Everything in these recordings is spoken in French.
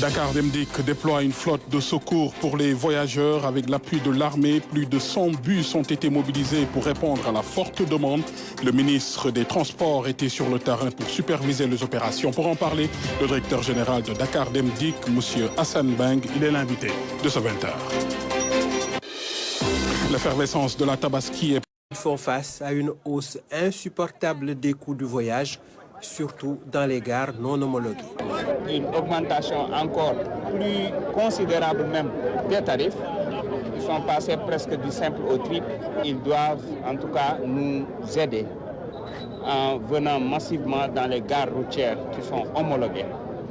Dakar Demdik déploie une flotte de secours pour les voyageurs. Avec l'appui de l'armée, plus de 100 bus ont été mobilisés pour répondre à la forte demande. Le ministre des Transports était sur le terrain pour superviser les opérations. Pour en parler, le directeur général de Dakar Demdik, M. Hassan Beng, il est l'invité de ce 20h. L'effervescence de la Tabaski est... Ils font face à une hausse insupportable des coûts du voyage, surtout dans les gares non homologuées. Une augmentation encore plus considérable même des tarifs. Ils sont passés presque du simple au triple. Ils doivent en tout cas nous aider en venant massivement dans les gares routières qui sont homologuées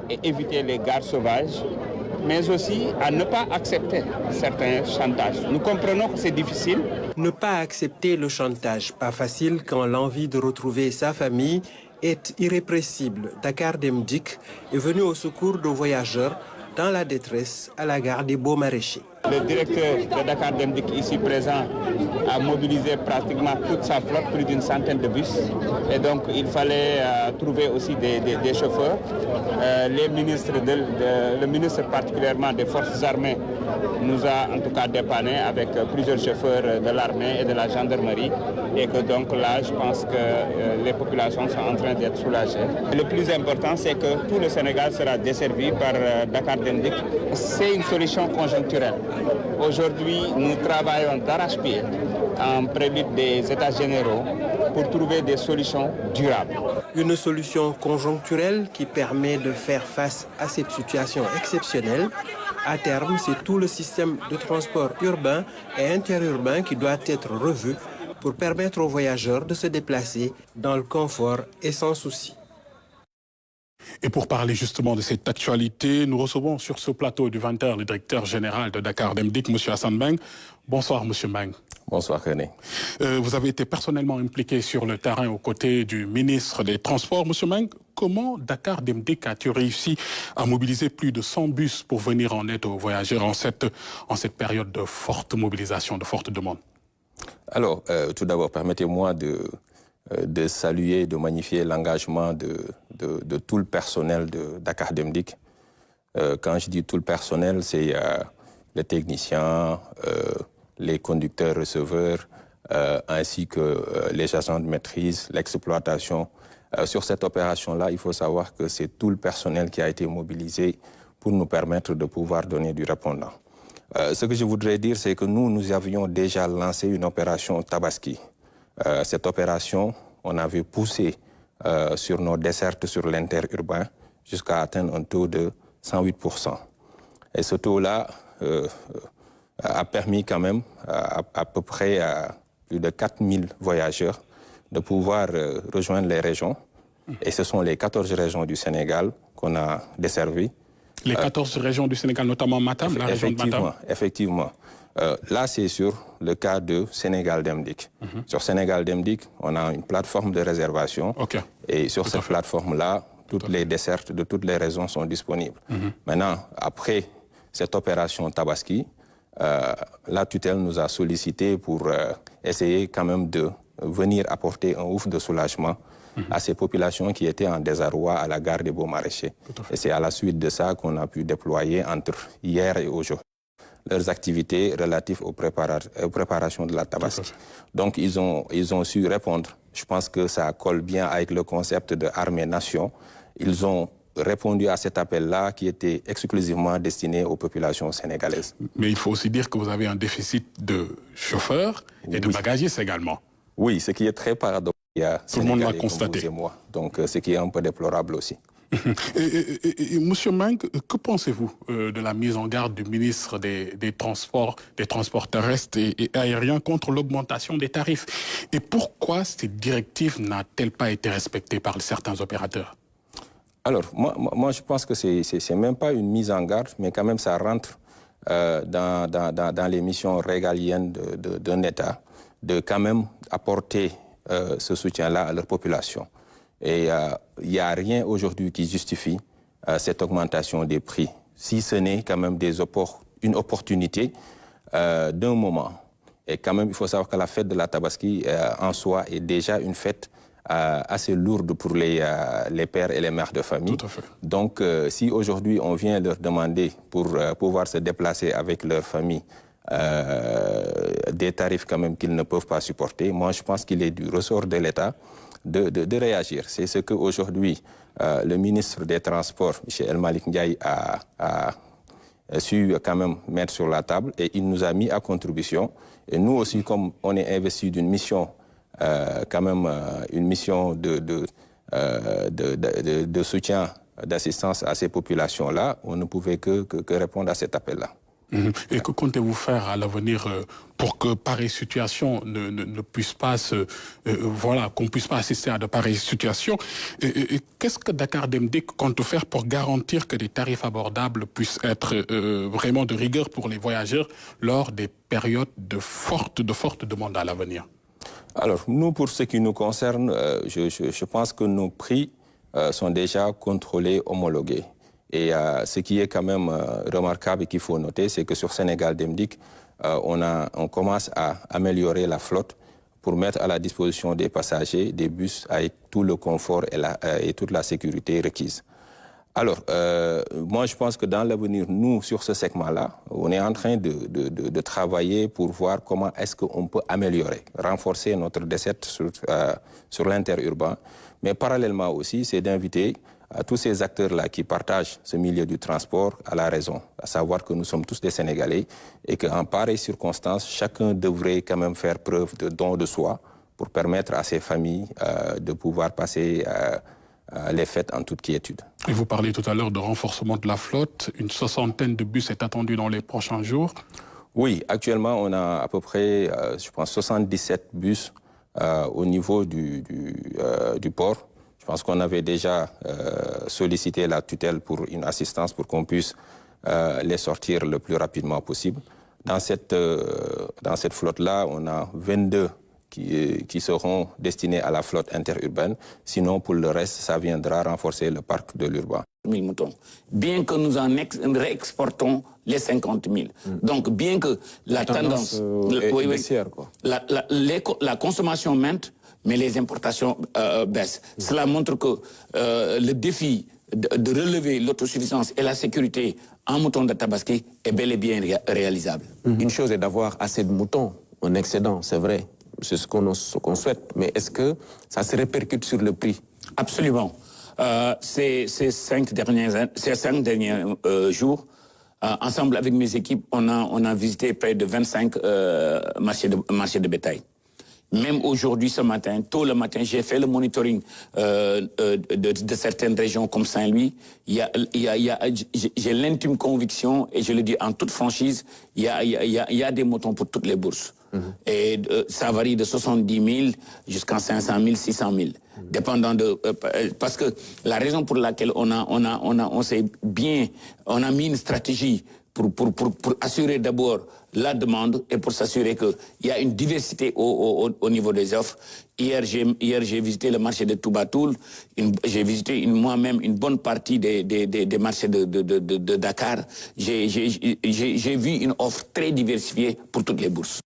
et éviter les gares sauvages, mais aussi à ne pas accepter certains chantages. Nous comprenons que c'est difficile. Ne pas accepter le chantage, pas facile quand l'envie de retrouver sa famille est irrépressible. Dakar Demdik est venu au secours de voyageurs dans la détresse à la gare des Beaux-Maraîchers. Le directeur de Dakar Demdik ici présent a mobilisé pratiquement toute sa flotte, plus d'une centaine de bus. Et donc il fallait trouver aussi des chauffeurs. Le ministre particulièrement des forces armées nous a en tout cas dépanné avec plusieurs chauffeurs de l'armée et de la gendarmerie. Et que donc là, je pense que les populations sont en train d'être soulagées. Le plus important, c'est que tout le Sénégal sera desservi par Dakar Demdik. C'est une solution conjoncturelle. Aujourd'hui, nous travaillons d'arrache-pied en prélude des États généraux pour trouver des solutions durables. Une solution conjoncturelle qui permet de faire face à cette situation exceptionnelle. À terme, c'est tout le système de transport urbain et interurbain qui doit être revu pour permettre aux voyageurs de se déplacer dans le confort et sans souci. Et pour parler justement de cette actualité, nous recevons sur ce plateau du 20h le directeur général de Dakar Demdik, M. Hassan Beng. Bonsoir, M. Beng. Bonsoir, René. Vous avez été personnellement impliqué sur le terrain aux côtés du ministre des Transports. M. Beng, comment Dakar Demdik a-t-il réussi à mobiliser plus de 100 bus pour venir en aide aux voyageurs en cette période de forte mobilisation, de forte demande? Alors, tout d'abord, permettez-moi de saluer, de magnifier l'engagement de tout le personnel de Dakar Demdik. Quand je dis tout le personnel, c'est les techniciens, les conducteurs receveurs, ainsi que les agents de maîtrise, l'exploitation. Sur cette opération-là, il faut savoir que c'est tout le personnel qui a été mobilisé pour nous permettre de pouvoir donner du répondant. Ce que je voudrais dire, c'est que nous avions déjà lancé une opération Tabaski. Cette opération, on avait poussé sur nos dessertes sur l'interurbain jusqu'à atteindre un taux de 108%. Et ce taux-là a permis quand même à peu près à plus de 4000 voyageurs de pouvoir rejoindre les régions. Et ce sont les 14 régions du Sénégal qu'on a desservies. Les 14 régions du Sénégal, notamment Matam, la région de Matam. Effectivement. Là, c'est sur le cas de Sénégal Demdik. Sur Sénégal Demdik, on a une plateforme de réservation. Et sur cette plateforme-là, toutes les dessertes de toutes les régions sont disponibles. Maintenant, après cette opération Tabaski, la tutelle nous a sollicité pour essayer quand même de venir apporter un ouf de soulagement à ces populations qui étaient en désarroi à la gare des Beaux-Maraîchers. Et c'est à la suite de ça qu'on a pu déployer entre hier et aujourd'hui leurs activités relatives aux préparations de la Tabaski. Donc ils ont su répondre. Je pense que ça colle bien avec le concept de armée-nation. Ils ont répondu à cet appel-là qui était exclusivement destiné aux populations sénégalaises. Mais il faut aussi dire que vous avez un déficit de chauffeurs et de bagagistes également. Oui, ce qui est très paradoxal. Tout le monde l'a constaté. Donc, ce qui est un peu déplorable aussi. Monsieur Beng, que pensez-vous de la mise en garde du ministre des Transports terrestres et aériens contre l'augmentation des tarifs? Et pourquoi cette directive n'a-t-elle pas été respectée par certains opérateurs? Alors, moi, je pense que c'est même pas une mise en garde, mais quand même, ça rentre dans les missions régaliennes d'un État de quand même apporter ce soutien-là à leur population. Et il n'y a rien aujourd'hui qui justifie cette augmentation des prix, si ce n'est quand même une opportunité d'un moment. Et quand même, il faut savoir que la fête de la Tabaski en soi est déjà une fête assez lourde pour les pères et les mères de famille. Tout à fait. Donc, si aujourd'hui on vient leur demander pour pouvoir se déplacer avec leur famille des tarifs quand même qu'ils ne peuvent pas supporter, moi je pense qu'il est du ressort de l'État de réagir. C'est ce qu'aujourd'hui le ministre des Transports, M. El Malik Ndiaye, a su quand même mettre sur la table et il nous a mis à contribution. Et nous aussi, comme on est investi d'une mission, quand même une mission de soutien, d'assistance à ces populations-là, on ne pouvait que répondre à cet appel-là. Et que comptez-vous faire à l'avenir pour que pareille situation ne puisse pas voilà, qu'on puisse pas assister à de pareilles situations? Qu'est-ce que Dakar Dem Dikk compte faire pour garantir que des tarifs abordables puissent être vraiment de rigueur pour les voyageurs lors des périodes de forte demande à l'avenir? Alors, nous, pour ce qui nous concerne, je pense que nos prix sont déjà contrôlés, homologués. Et ce qui est quand même remarquable et qu'il faut noter, c'est que sur Sénégal Dem Dikk, on commence à améliorer la flotte pour mettre à la disposition des passagers des bus avec tout le confort et toute la sécurité requise. Alors, moi, je pense que dans l'avenir, nous, sur ce segment-là, on est en train de travailler pour voir comment est-ce qu'on peut améliorer, renforcer notre desserte sur l'interurbain. Mais parallèlement aussi, c'est d'inviter à tous ces acteurs-là qui partagent ce milieu du transport à la raison, à savoir que nous sommes tous des Sénégalais et qu'en pareille circonstance, chacun devrait quand même faire preuve de don de soi pour permettre à ces familles de pouvoir passer les fêtes en toute quiétude. Et vous parlez tout à l'heure de renforcement de la flotte. Une 60aine de bus est attendue dans les prochains jours. Oui, actuellement, on a à peu près, je pense, 77 bus au niveau du port. Je pense qu'on avait déjà sollicité la tutelle pour une assistance pour qu'on puisse les sortir le plus rapidement possible. Dans cette flotte-là, on a 22 qui seront destinés à la flotte interurbaine. Sinon, pour le reste, ça viendra renforcer le parc de l'urbain. 000 moutons. Bien que nous en réexportons les 50 000. Donc, bien que la tendance baissière, quoi. La consommation monte, mais les importations baissent. Cela montre que le défi de relever l'autosuffisance et la sécurité en moutons de Tabaski est bel et bien réalisable. Une chose est d'avoir assez de moutons, un excédent, c'est vrai. C'est ce qu'on souhaite. Mais est-ce que ça se répercute sur le prix? Absolument. Ces 5 derniers jours, ensemble avec mes équipes, on a visité près de 25 marchés de bétail. Même aujourd'hui, ce matin, tôt le matin, j'ai fait le monitoring de certaines régions comme Saint-Louis. J'ai l'intime conviction, et je le dis en toute franchise, il y a des moutons pour toutes les bourses. Et ça varie de 70 000 jusqu'à 500 000, 600 000. Dépendant de... parce que la raison pour laquelle on a mis une stratégie pour assurer d'abord la demande et pour s'assurer qu'il y a une diversité au niveau des offres. Hier, j'ai visité le marché de Toubatoul. J'ai visité moi-même une bonne partie des marchés de Dakar. J'ai vu une offre très diversifiée pour toutes les bourses.